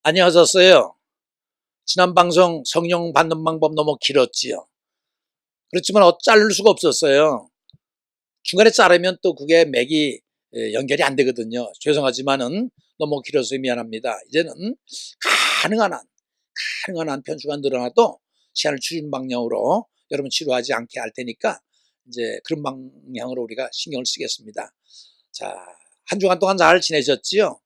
안녕하셨어요. 지난 방송 성령 받는 방법 너무 길었지요. 그렇지만 자를 수가 없었어요. 중간에 자르면 또 그게 맥이 연결이 안 되거든요. 죄송하지만은 너무 길어서 미안합니다. 이제는 가능한 한 편수가 늘어나도 시간을 줄이는 방향으로 여러분 지루하지 않게 할 테니까 이제 그런 방향으로 우리가 신경을 쓰겠습니다. 자, 한 주간 동안 잘 지내셨지요?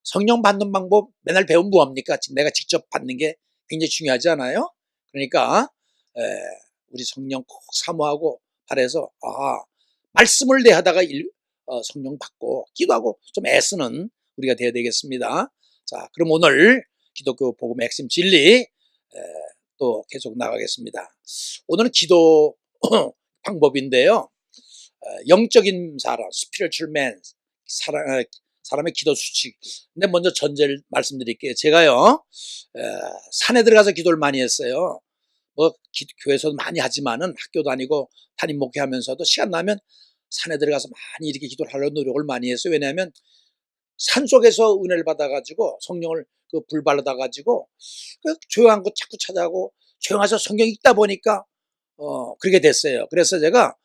성령 받는 방법 맨날 배우면 뭐합니까? 내가 직접 받는 게 굉장히 중요하지 않아요? 그러니까 우리 성령 꼭 사모하고 바래서 말씀을 대하다가 성령 받고 기도하고 좀 애쓰는 우리가 되어야 되겠습니다. 자, 그럼 오늘 기독교 복음 핵심 진리 또 계속 나가겠습니다. 오늘은 기도 방법인데요. 영적인 사람, spiritual man, 사람의 기도 수칙. 근데 먼저 전제를 말씀드릴게요. 제가요, 산에 들어가서 기도를 많이 했어요. 교회에서도 많이 하지만은 학교 다니고 담임 목회하면서도 시간 나면 산에 들어가서 많이 이렇게 기도를 하려고 노력을 많이 했어요. 왜냐하면 산 속에서 은혜를 받아가지고 성령을 불 받아가지고 조용한 곳 자꾸 찾아가고 조용해서 성경 읽다 보니까 그렇게 됐어요. 그래서 제가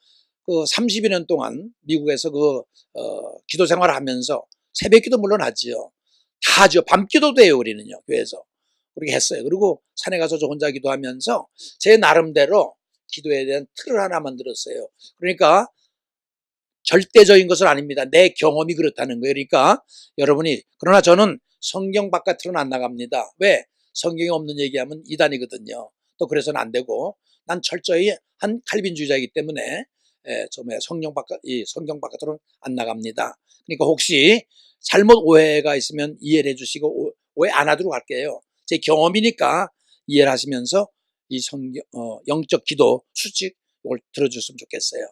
30여 년 동안 미국에서 기도 생활을 하면서 새벽 기도 물론 하지요. 다 하죠. 밤 기도도 해요, 우리는요, 교회에서. 그렇게 했어요. 그리고 산에 가서 저 혼자 기도하면서 제 나름대로 기도에 대한 틀을 하나 만들었어요. 그러니까 절대적인 것은 아닙니다. 내 경험이 그렇다는 거예요. 그러니까 여러분이, 그러나 저는 성경 바깥으로는 안 나갑니다. 왜? 성경이 없는 얘기하면 이단이거든요. 또 그래서는 안 되고, 난 철저히 한 칼빈주의자이기 때문에 성경 바깥으로는 안 나갑니다. 그러니까 혹시 잘못 오해가 있으면 이해를 해주시고 오해 안 하도록 할게요. 제 경험이니까 이해를 하시면서 이 영적 기도 수칙 이걸 들어줬으면 좋겠어요.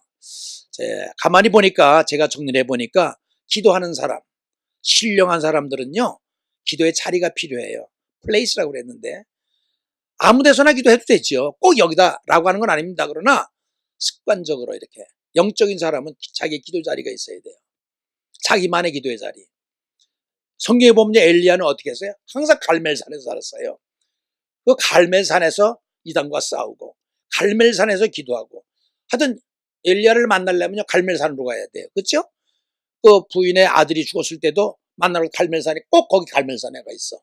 가만히 보니까, 제가 정리해 보니까 기도하는 사람, 신령한 사람들은요, 기도의 자리가 필요해요. 플레이스라고 그랬는데, 아무 데서나 기도해도 되죠. 꼭 여기다 라고 하는 건 아닙니다. 그러나 습관적으로 이렇게 영적인 사람은 자기의 기도 자리가 있어야 돼요. 자기만의 기도의 자리. 성경에 보면 엘리야는 어떻게 했어요? 항상 갈멜산에서 살았어요. 그 갈멜산에서 이단과 싸우고 갈멜산에서 기도하고 하여튼 엘리야를 만나려면 갈멜산으로 가야 돼요. 그렇죠? 그 부인의 아들이 죽었을 때도 만나러 갈멜산에, 꼭 거기 갈멜산에 가 있어.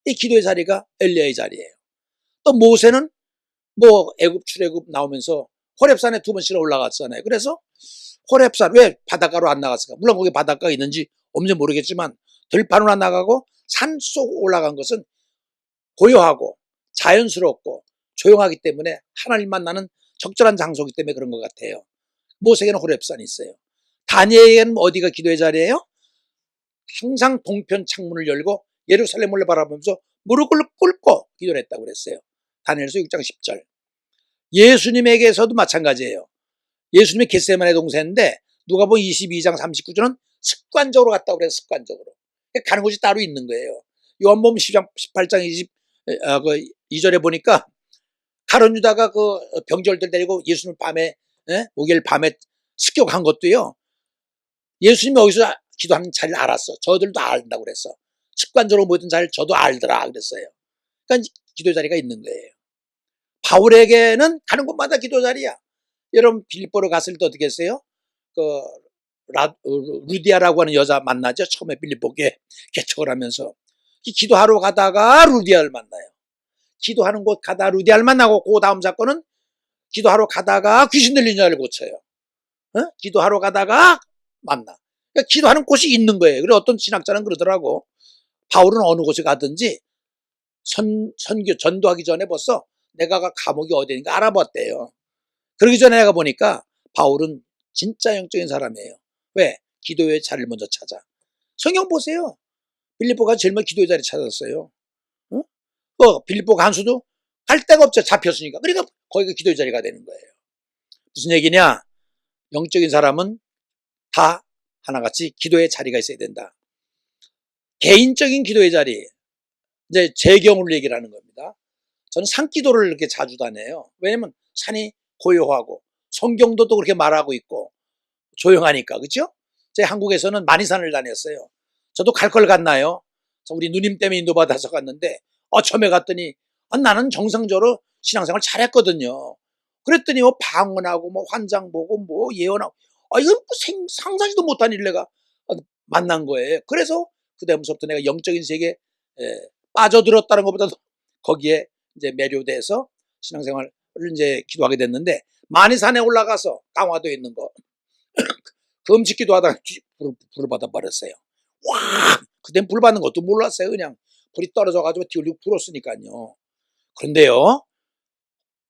이 기도의 자리가 엘리야의 자리예요. 또 모세는 애굽 출애굽 나오면서 호렙산에 2번씩 올라갔잖아요. 그래서 호렙산, 왜 바닷가로 안 나갔을까? 물론 거기 바닷가가 있는지 없는지 모르겠지만 들판으로 안 나가고 산속 올라간 것은 고요하고 자연스럽고 조용하기 때문에 하나님 만나는 적절한 장소이기 때문에 그런 것 같아요. 모세에게는 호렙산이 있어요. 다니엘에게는 어디가 기도의 자리예요? 항상 동편 창문을 열고 예루살렘을 바라보면서 무릎을 꿇고 기도를 했다고 그랬어요. 다니엘서 6장 10절. 예수님에게서도 마찬가지예요. 예수님의 겟세마네 동산인데 누가복음 22장 39절은 습관적으로 갔다고 그래요. 습관적으로. 가는 곳이 따로 있는 거예요. 요한복음 18장 2절에 보니까 가룟 유다가 병졸들 데리고 예수님 밤에, 목요일 밤에 습격한 것도요, 예수님이 여기서 기도하는 자리를 알았어. 저들도 안다고 그랬어. 습관적으로 모든 자리를 저도 알더라 그랬어요. 그러니까 기도 자리가 있는 거예요. 바울에게는 가는 곳마다 기도 자리야. 여러분 빌립보로 갔을 때 어떻게 했어요? 루디아라고 하는 여자 만나죠. 처음에 빌립보에 개척을 하면서 기도하러 가다가 루디아를 만나요. 기도하는 곳 가다 루디아를 만나고, 그 다음 사건은 기도하러 가다가 귀신 들린 자를 고쳐요. 기도하러 가다가 만나. 그러니까 기도하는 곳이 있는 거예요. 그리고 어떤 신학자는 그러더라고. 바울은 어느 곳에 가든지 선교 전도하기 전에 벌써 내가 감옥이 어디인가 알아봤대요. 그러기 전에 내가 보니까 바울은 진짜 영적인 사람이에요. 왜? 기도의 자리를 먼저 찾아. 성경 보세요. 빌립보가 제일 먼저 기도의 자리 찾았어요. 빌립보 간수도 갈 데가 없죠. 잡혔으니까. 그러니까 거기가 기도의 자리가 되는 거예요. 무슨 얘기냐? 영적인 사람은 다 하나같이 기도의 자리가 있어야 된다. 개인적인 기도의 자리, 이제 제 경우를 얘기를 하는 겁니다. 저는 산기도를 이렇게 자주 다녀요. 왜냐면 산이 고요하고 성경도 또 그렇게 말하고 있고 조용하니까. 그렇죠? 제 한국에서는 많이 산을 다녔어요. 저도 갈 걸 갔나요? 우리 누님 때문에 인도받아서 갔는데 처음에 갔더니 나는 정상적으로 신앙생활 잘했거든요. 그랬더니 뭐 방언하고 뭐 환장 보고 뭐 예언하고 이건 뭐 상상지도 못한 일내가 만난 거예요. 그래서 그다음부터 내가 영적인 세계에 빠져들었다는 것보다도 거기에 이제 매료돼서 신앙생활을 이제 기도하게 됐는데, 만이산에 올라가서 강화도에 있는 거 금식 기도하다가 불을 받아버렸어요. 와! 그땐 불 받는 것도 몰랐어요. 그냥 불이 떨어져가지고 뒤로 불었으니까요. 그런데요,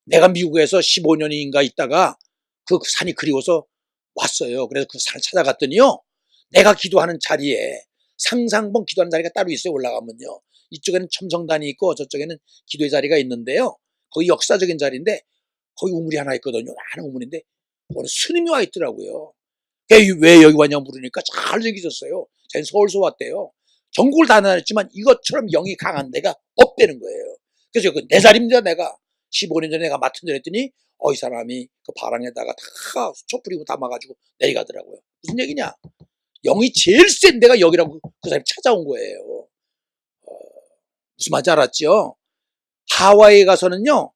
내가 미국에서 15년인가 있다가 그 산이 그리워서 왔어요. 그래서 그 산을 찾아갔더니요, 내가 기도하는 자리에 상상봉 기도하는 자리가 따로 있어요. 올라가면요, 이쪽에는 첨성단이 있고 저쪽에는 기도의 자리가 있는데요, 거기 역사적인 자리인데 거기 우물이 하나 있거든요. 많은 우물인데 오늘 스님이 와 있더라고요. 왜 여기 왔냐고 물으니까 잘생기셨어요. 자기는 서울서 왔대요. 전국을 다 다녔지만 이것처럼 영이 강한 데가 없다는 거예요. 그래서 내 자리입니다. 내가 15년 전에 내가 맡은 줄 했더니 이 사람이 그 바람에다가 다 촛불이고 담아가지고 내려가더라고요. 무슨 얘기냐? 영이 제일 센 데가 여기라고 그 사람이 찾아온 거예요. 무슨 말인지 알았죠? 하와이에 가서는요,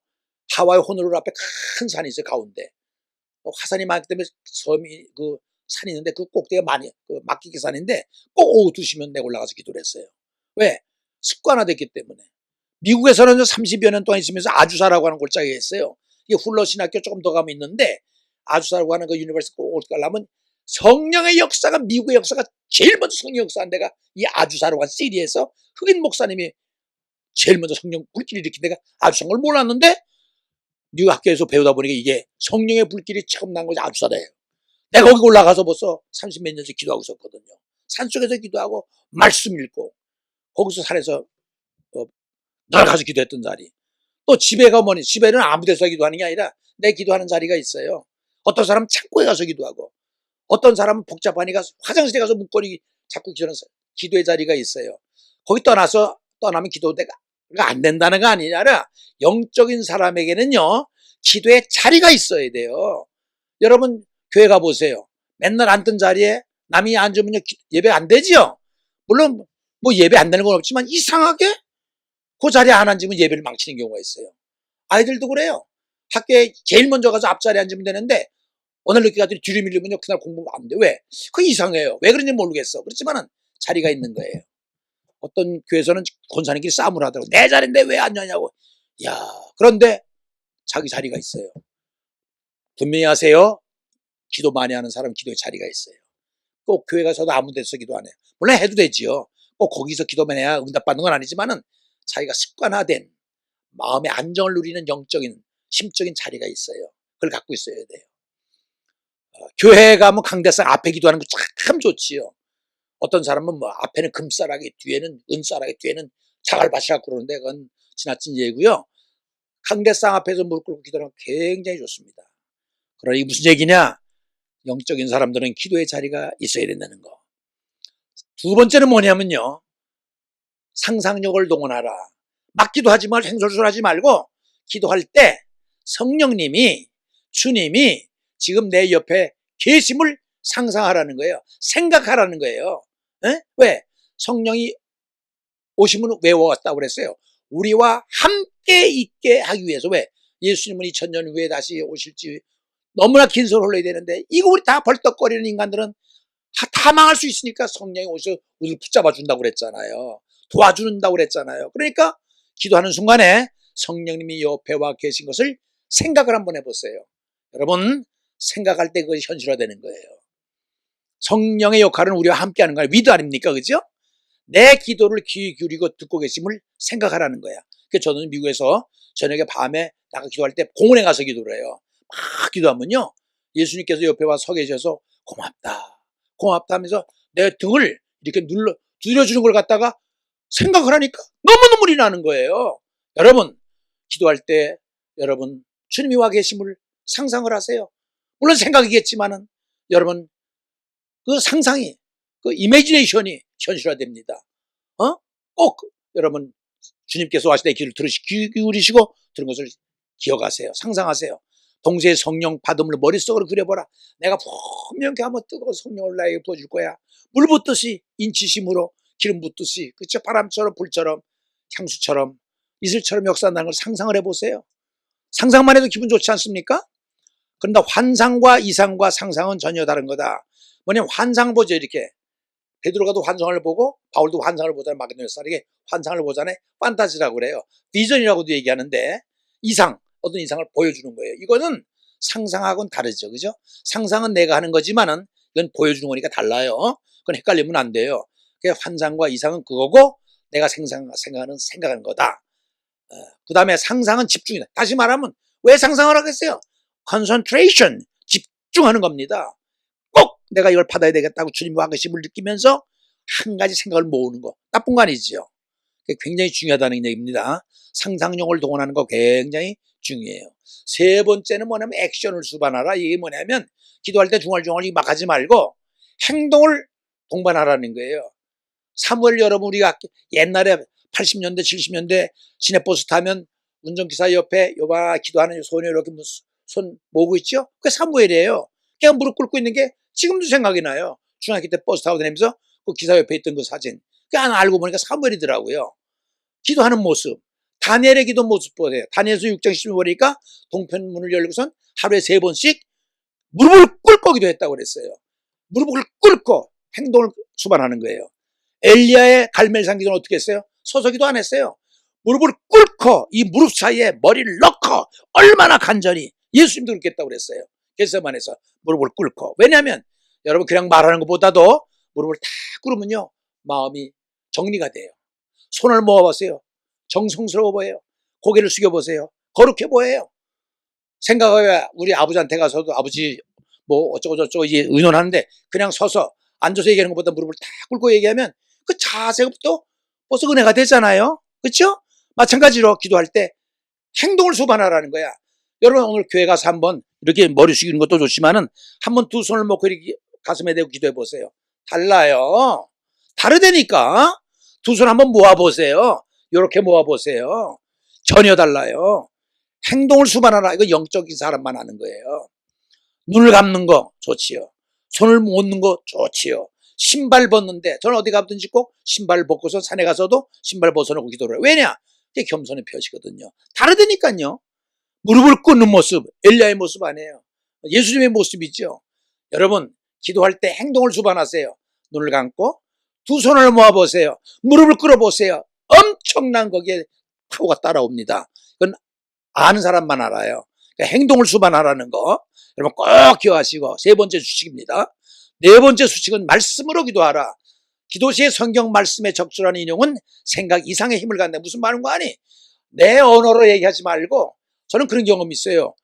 하와이 호놀룰루 앞에 큰 산이 있어요. 가운데 화산이 많기 때문에 섬이 그 산이 있는데 그 꼭대기가 많이 막기계 산인데 꼭 오후 2시면 내가 올라가서 기도를 했어요. 왜? 습관화됐기 때문에. 미국에서는 30여 년 동안 있으면서 아주사라고 하는 골짜기가 있어요. 이게 훌러 신학교 조금 더 가면 있는데, 아주사라고 하는 그 유니버시티 꼭 가려면 성령의 역사가, 미국의 역사가 제일 먼저 성령 역사한 데가 이 아주사라고 하는 시리에서 흑인 목사님이 제일 먼저 성령 불길을 일으킨 데가 아주사인 걸 몰랐는데, 미국 학교에서 배우다 보니까 이게 성령의 불길이 처음 난 것이 아주사래요. 내가 거기 올라가서 벌써 30몇 년째 기도하고 있었거든요. 산속에서 기도하고 말씀 읽고 거기서 산에서 늘 가서 기도했던 자리. 또 집에 가면 집에는 아무 데서 기도하는 게 아니라 내 기도하는 자리가 있어요. 어떤 사람은 창고에 가서 기도하고, 어떤 사람은 복잡하니까 화장실에 가서 문고리 자꾸 기도하는 기도의 자리가 있어요. 거기 떠나면 기도가 안 된다는 거 아니냐. 영적인 사람에게는요, 기도의 자리가 있어야 돼요. 여러분 교회 가보세요. 맨날 앉던 자리에 남이 앉으면 예배 안 되지요. 물론 뭐 예배 안 되는 건 없지만 이상하게 그 자리에 안 앉으면 예배를 망치는 경우가 있어요. 아이들도 그래요. 학교에 제일 먼저 가서 앞자리에 앉으면 되는데 오늘 늦게 가더니 뒤로 밀리면요, 그날 공부 안 돼. 왜? 그거 이상해요. 왜 그런지 모르겠어. 그렇지만은 자리가 있는 거예요. 어떤 교회에서는 권사님끼리 싸움을 하더라고. 내 자리인데 왜 앉냐고. 야, 그런데 자기 자리가 있어요. 분명히 하세요. 기도 많이 하는 사람은 기도의 자리가 있어요. 꼭 교회 가서도 아무 데서 기도 안 해요. 물론 해도 되지요. 꼭 거기서 기도만 해야 응답받는 건 아니지만은 자기가 습관화된 마음의 안정을 누리는 영적인 심적인 자리가 있어요. 그걸 갖고 있어야 돼요. 교회에 가면 강대상 앞에 기도하는 거 참 좋지요. 어떤 사람은 뭐 앞에는 금싸라기, 뒤에는 은싸라기, 뒤에는 자갈밭이라고 그러는데 그건 지나친 얘기고요. 강대상 앞에서 무릎 꿇고 기도하는 건 굉장히 좋습니다. 그러니 이게 무슨 얘기냐? 영적인 사람들은 기도의 자리가 있어야 된다는 거. 두 번째는 뭐냐면요, 상상력을 동원하라. 막 기도하지 말고 행설술하지 말고 기도할 때 성령님이, 주님이 지금 내 옆에 계심을 상상하라는 거예요. 생각하라는 거예요. 에? 왜? 성령이 오시면 외워왔다고 그랬어요. 우리와 함께 있게 하기 위해서. 왜? 예수님은 2000년 후에 다시 오실지 너무나 긴 세월 흘러야 되는데 이거 우리 다 벌떡거리는 인간들은 다 망할 수 있으니까 성령이 오셔서 우리를 붙잡아 준다고 그랬잖아요. 도와준다고 그랬잖아요. 그러니까 기도하는 순간에 성령님이 옆에 와 계신 것을 생각을 한번 해보세요. 여러분, 생각할 때 그것이 현실화되는 거예요. 성령의 역할은 우리와 함께하는 거예요. 위도 아닙니까? 그죠? 내 기도를 귀 기울이고 듣고 계심을 생각하라는 거야. 그래서 저는 미국에서 저녁에 밤에 나가 기도할 때 공원에 가서 기도를 해요. 막 기도하면요, 예수님께서 옆에 와 서 계셔서 고맙다, 고맙다 하면서 내 등을 이렇게 두드려주는 걸 갖다가 생각을 하니까 너무 눈물이 나는 거예요. 여러분, 기도할 때 여러분 주님이 와 계심을 상상을 하세요. 물론 생각이겠지만은 여러분 그 상상이, 그 이미지네이션이 현실화됩니다. 꼭 여러분 주님께서 와실 때 귀를 귀 기울이시고 들은 것을 기억하세요. 상상하세요. 동시에 성령 받음을 머릿속으로 그려보라. 내가 분명히 한번 뜨거운 성령을 나에게 부어줄 거야. 물 붓듯이 인치심으로 기름 붓듯이, 그렇죠? 바람처럼 불처럼 향수처럼 이슬처럼 역사한다는 걸 상상을 해보세요. 상상만 해도 기분 좋지 않습니까? 그런데 환상과 이상과 상상은 전혀 다른 거다. 뭐냐면 환상 보죠. 이렇게 베드로가도 환상을 보고 바울도 환상을 보잖아요. 마게도냐에게 환상을 보잖아요. 판타지라고 그래요. 비전이라고도 얘기하는데 이상, 어떤 이상을 보여주는 거예요. 이거는 상상하고는 다르죠. 그죠? 상상은 내가 하는 거지만은 이건 보여주는 거니까 달라요. 그건 헷갈리면 안 돼요. 환상과 이상은 그거고 내가 생각하는 거다. 그 다음에 상상은 집중이다. 다시 말하면 왜 상상을 하겠어요? concentration, 집중하는 겁니다. 꼭 내가 이걸 받아야 되겠다고 주님과 계심을 느끼면서 한 가지 생각을 모으는 거. 나쁜 거 아니죠. 굉장히 중요하다는 얘기입니다. 상상력을 동원하는 거 굉장히 중요해요. 세 번째는 뭐냐면 액션을 수반하라. 이게 뭐냐면 기도할 때 중얼중얼 막 하지 말고 행동을 동반하라는 거예요. 사무엘 여러분, 우리가 옛날에 80년대 70년대 시내버스 타면 운전기사 옆에 요바 기도하는 소녀 이렇게 손 모으고 있죠? 그게 사무엘이에요. 그냥 무릎 꿇고 있는 게 지금도 생각이 나요. 중학교 때 버스 타고 다니면서 그 기사 옆에 있던 그 사진. 그냥 알고 보니까 사무엘이더라고요. 기도하는 모습. 다니엘의 기도 모습 보세요. 다니엘서 6장 10절 보니까 동편문을 열고선 하루에 3번씩 무릎을 꿇고 기도했다고 그랬어요. 무릎을 꿇고 행동을 수반하는 거예요. 엘리야의 갈멜산 기도는 어떻게 했어요? 서서 기도 안 했어요. 무릎을 꿇고 이 무릎 사이에 머리를 넣고 얼마나 간절히, 예수님도 그렇게 했다고 그랬어요. 겟세마네에서 무릎을 꿇고. 왜냐하면 여러분 그냥 말하는 것보다도 무릎을 다 꿇으면요 마음이 정리가 돼요. 손을 모아보세요. 정성스러워 보여요. 고개를 숙여보세요. 거룩해 보여요. 생각해, 우리 아버지한테 가서도 아버지 뭐 어쩌고저쩌고 이제 의논하는데 그냥 서서 앉아서 얘기하는 것보다 무릎을 다 꿇고 얘기하면 그 자세부터 벌써 은혜가 되잖아요. 그렇죠? 마찬가지로 기도할 때 행동을 수반하라는 거야. 여러분 오늘 교회 가서 한번 이렇게 머리 숙이는 것도 좋지만은 한번 두 손을 놓고 이렇게 가슴에 대고 기도해 보세요. 달라요. 다르다니까. 두 손 한번 모아보세요. 이렇게 모아보세요. 전혀 달라요. 행동을 수반하라. 이거 영적인 사람만 하는 거예요. 눈을 감는 거 좋지요. 손을 모으는 거 좋지요. 신발 벗는데 저는 어디 가든지 꼭 신발 벗고서 산에 가서도 신발 벗어놓고 기도를 해요. 왜냐? 그게 겸손의 표시거든요. 다르다니까요. 무릎을 꿇는 모습, 엘리야의 모습 아니에요. 예수님의 모습이죠. 여러분 기도할 때 행동을 수반하세요. 눈을 감고 두 손을 모아보세요. 무릎을 꿇어보세요. 엄청난 거기에 파워가 따라옵니다. 그건 아는 사람만 알아요. 그러니까 행동을 수반하라는 거 여러분 꼭 기억하시고, 세 번째 수칙입니다. 네 번째 수칙은 말씀으로 기도하라. 기도 시에 성경 말씀에 적절한 인용은 생각 이상의 힘을 갖는다. 무슨 말인 거 아니? 내 언어로 얘기하지 말고, 저는 그런 경험이 있어요.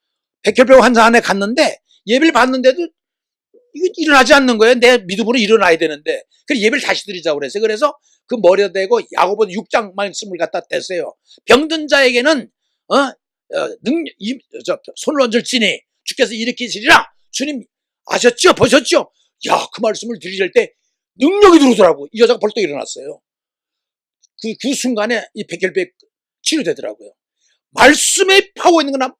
백혈병 환자 안에 갔는데 예배를 받는데도 이거 일어나지 않는 거예요. 내 믿음으로 일어나야 되는데. 그래서 예배를 다시 드리자고 그랬어요. 그래서 그 머리에 대고 야고보 6장 말씀을 갖다 뗐어요. 병든 자에게는 손을 얹을지니 주께서 일으키시리라. 주님 아셨죠? 보셨죠? 야, 그 말씀을 드릴 때 능력이 들어오더라고. 이 여자가 벌떡 일어났어요. 그 순간에 이 백혈병 치료되더라고요. 말씀에 파워 있는 건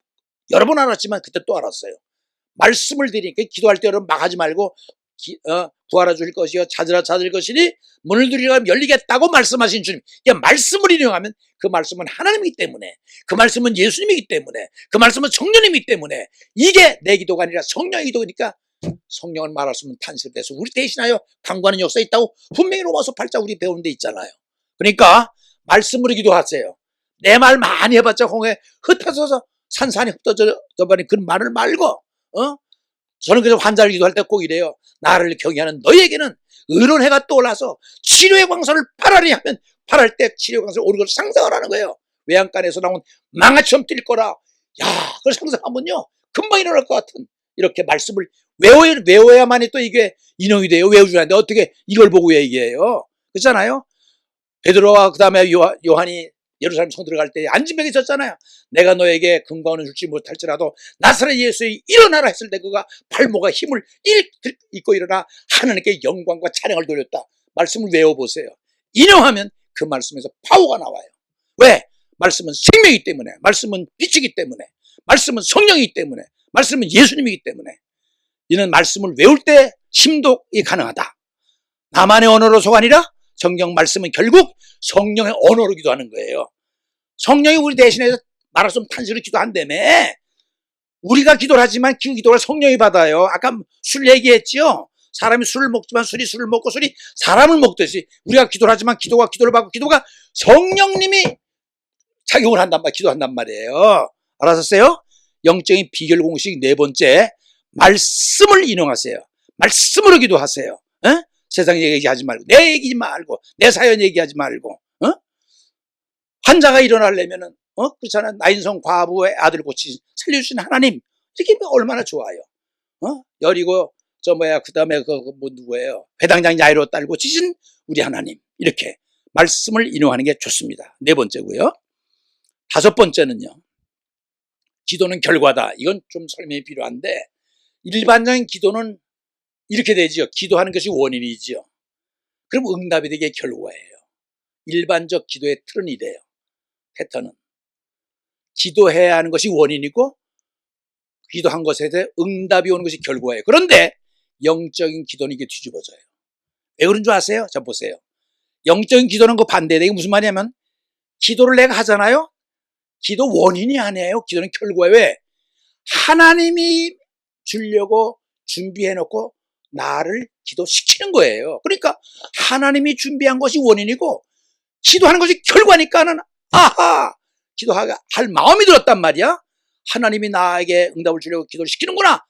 여러 번 알았지만 그때 또 알았어요. 말씀을 드리니까 기도할 때 여러분 막 하지 말고 구하라 줄 것이요 찾으라 찾을 것이니 문을 두드리라 열리겠다고 말씀하신 주님. 그러니까 말씀을 인용하면 그 말씀은 하나님이기 때문에, 그 말씀은 예수님이기 때문에, 그 말씀은 성령님이기 때문에 이게 내 기도가 아니라 성령의 기도니까 성령을 말할 수 없는 탄식을 대해서 우리 대신하여 강구하는 역사가 있다고 분명히 로마서 8장 우리 배우는 데 있잖아요. 그러니까 말씀으로 기도하세요. 내 말 많이 해봤자 홍해 흩어져서 산산이 흩어져 버린 그런 말을 말고, 저는 그래서 환자를 기도할 때 꼭 이래요. 나를 경외하는 너희에게는 의로운 해가 떠올라서 치료의 광선을 발하리 하면 발할 때 치료의 광선을 오른 걸 상상을 하는 거예요. 외양간에서 나온 망아처럼 뛸 거라. 야, 그걸 상상하면요 금방 일어날 것 같은 이렇게 말씀을 외워야만이 또 이게 인용이 돼요. 외우지 않는데 어떻게 이걸 보고 얘기해요? 그렇잖아요. 베드로와 그 다음에 요한이 예루살렘 성 들어갈 때 안진병이 있었잖아요. 내가 너에게 금과 은을 줄지 못할지라도 나사렛 예수의 일어나라 했을 때 그가 발목에 힘을 입고 일어나 하나님께 영광과 찬양을 돌렸다. 말씀을 외워보세요. 인용하면 그 말씀에서 파워가 나와요. 왜? 말씀은 생명이기 때문에, 말씀은 빛이기 때문에, 말씀은 성령이기 때문에, 말씀은 예수님이기 때문에. 이는 말씀을 외울 때 심독이 가능하다. 나만의 언어로서가 아니라 성경 말씀은 결국 성령의 언어로 기도하는 거예요. 성령이 우리 대신해서 말할 수 없는 탄식으로 기도한다며. 우리가 기도를 하지만 그 기도를 성령이 받아요. 아까 술 얘기했지요. 사람이 술을 먹지만 술이 술을 먹고 술이 사람을 먹듯이 우리가 기도를 하지만 기도가 기도를 받고 기도가 성령님이 작용을 한단 말, 기도한단 말이에요. 알았었어요? 영적인 비결 공식 네 번째, 말씀을 인용하세요. 말씀으로 기도하세요. 에? 세상 얘기하지 말고, 내 얘기 말고, 내 사연 얘기하지 말고, 환자가 일어나려면은, 그렇잖아. 나인성 과부의 아들 고치 살려주신 하나님, 이렇게 얼마나 좋아요. 여리고, 그 다음에 누구예요? 회당장 야이로 딸 고치신 우리 하나님. 이렇게 말씀을 인용하는 게 좋습니다. 네 번째고요. 다섯 번째는요. 기도는 결과다. 이건 좀 설명이 필요한데, 일반적인 기도는 이렇게 되죠. 기도하는 것이 원인이죠. 그럼 응답이 되게 결과예요. 일반적 기도의 틀은 이래요. 패턴은. 기도해야 하는 것이 원인이고, 기도한 것에 대해 응답이 오는 것이 결과예요. 그런데 영적인 기도는 이게 뒤집어져요. 왜 그런 줄 아세요? 자, 보세요. 영적인 기도는 그 반대예요. 이게 무슨 말이냐면, 기도를 내가 하잖아요. 기도 원인이 아니에요. 기도는 결과예요. 왜? 하나님이 주려고 준비해놓고 나를 기도시키는 거예요. 그러니까 하나님이 준비한 것이 원인이고 기도하는 것이 결과니까는 아하! 기도할 마음이 들었단 말이야. 하나님이 나에게 응답을 주려고 기도를 시키는구나.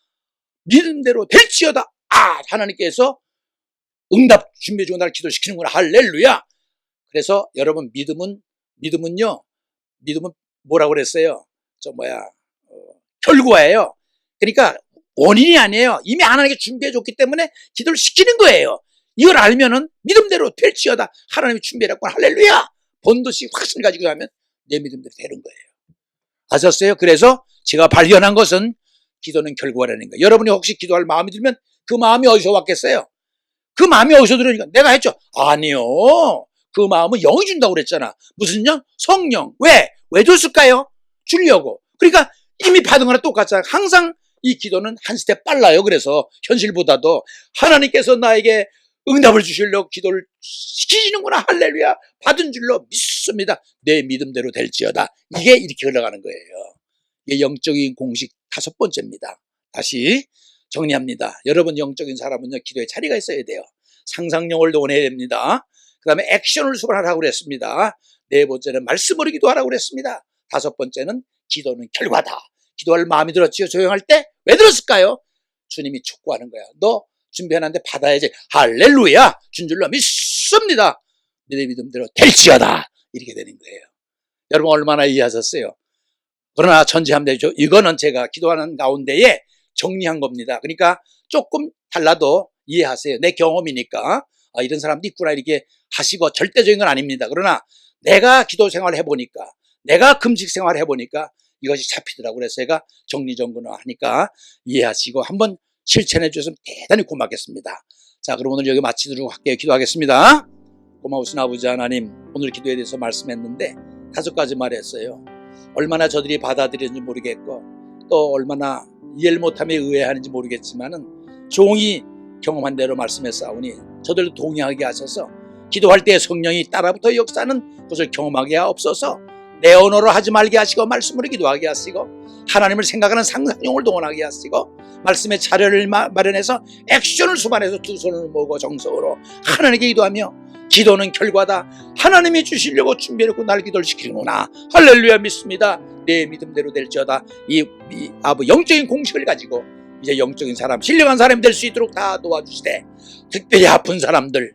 믿음대로 될지어다. 하나님께서 응답 준비해주고 나를 기도시키는구나. 할렐루야. 그래서 여러분 믿음은요. 믿음은 뭐라고 그랬어요? 결과예요. 그러니까 원인이 아니에요. 이미 하나님께 준비해줬기 때문에 기도를 시키는 거예요. 이걸 알면은 믿음대로 될지어다. 하나님이 준비해놨고 할렐루야. 본듯이 확신을 가지고 하면 내 믿음대로 되는 거예요. 아셨어요? 그래서 제가 발견한 것은 기도는 결과라는 거예요. 여러분이 혹시 기도할 마음이 들면 그 마음이 어디서 왔겠어요? 그 마음이 어디서 들으니까 내가 했죠. 아니요. 그 마음은 영이 준다고 그랬잖아. 무슨 영? 성령. 왜 줬을까요? 주려고. 그러니까 이미 받은 거랑 똑같잖아. 항상 이 기도는 한 스텝 빨라요. 그래서 현실보다도 하나님께서 나에게 응답을 주시려고 기도를 시키시는구나. 할렐루야. 받은 줄로 믿습니다. 내 믿음대로 될지어다. 이게 이렇게 흘러가는 거예요. 이게 영적인 공식 다섯 번째입니다. 다시 정리합니다. 여러분 영적인 사람은요. 기도에 자리가 있어야 돼요. 상상력을 동원해야 됩니다. 그 다음에 액션을 수반하라고 그랬습니다. 네 번째는 말씀으로 기도하라고 그랬습니다. 다섯 번째는 기도는 결과다. 기도할 마음이 들었지요. 조용할 때 왜 들었을까요? 주님이 촉구하는 거야. 너 준비해놨는데 받아야지. 할렐루야. 준 줄로 믿습니다. 내 믿음대로 될지어다. 이렇게 되는 거예요. 여러분 얼마나 이해하셨어요? 그러나 전제함대죠. 이거는 제가 기도하는 가운데에 정리한 겁니다. 그러니까 조금 달라도 이해하세요. 내 경험이니까. 이런 사람도 있구나 이렇게 하시고 절대적인 건 아닙니다. 그러나 내가 기도 생활을 해보니까 내가 금식 생활을 해보니까 이것이 잡히더라고요. 그래서 제가 정리정돈을 하니까 이해하시고 한번 실천해 주셨으면 대단히 고맙겠습니다. 자, 그럼 오늘 여기 마치도록 할게요. 기도하겠습니다. 고마우신 아버지 하나님, 오늘 기도에 대해서 말씀했는데 5가지 말했어요. 얼마나 저들이 받아들였는지 모르겠고 또 얼마나 이해를 못하며 의아해하는지 모르겠지만은 종이 경험한 대로 말씀했사오니 저들도 동의하게 하셔서 기도할 때 성령이 따라붙어 역사하는 것을 경험하게 하옵소서. 내 언어로 하지 말게 하시고 말씀으로 기도하게 하시고 하나님을 생각하는 상상력을 동원하게 하시고 말씀의 자료를 마련해서 액션을 수반해서 두 손을 모으고 정성으로 하나님께 기도하며 기도는 결과다. 하나님이 주시려고 준비해놓고 날 기도를 시키는구나. 할렐루야 믿습니다. 내 믿음대로 될지어다. 이 영적인 공식을 가지고 이제 영적인 사람, 신령한 사람이 될 수 있도록 다 도와주시되 특별히 아픈 사람들은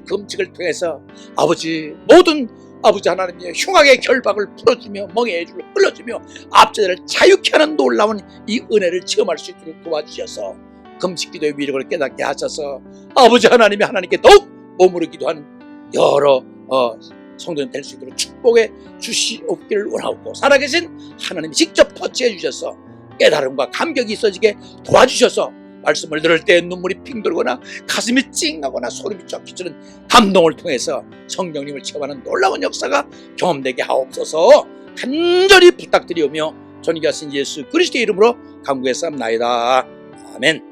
금식을 통해서 아버지 모든 아버지 하나님의 흉악의 결박을 풀어주며 멍해의 줄을 풀어주며 압제자를 자유케 하는 놀라운 이 은혜를 체험할 수 있도록 도와주셔서 금식기도의 위력을 깨닫게 하셔서 아버지 하나님이 하나님께 더욱 몸으로 기도하는 여러 성도님 될 수 있도록 축복해 주시옵기를 원하옵고 살아계신 하나님이 직접 터치해 주셔서 깨달음과 감격이 있어지게 도와주셔서 말씀을 들을 때 눈물이 핑 돌거나 가슴이 찡하거나 소름이 쫙 끼치는 감동을 통해서 성령님을 체험하는 놀라운 역사가 경험되게 하옵소서 간절히 부탁드리오며 존귀하신 예수 그리스도의 이름으로 간구했사옵나이다. 아멘.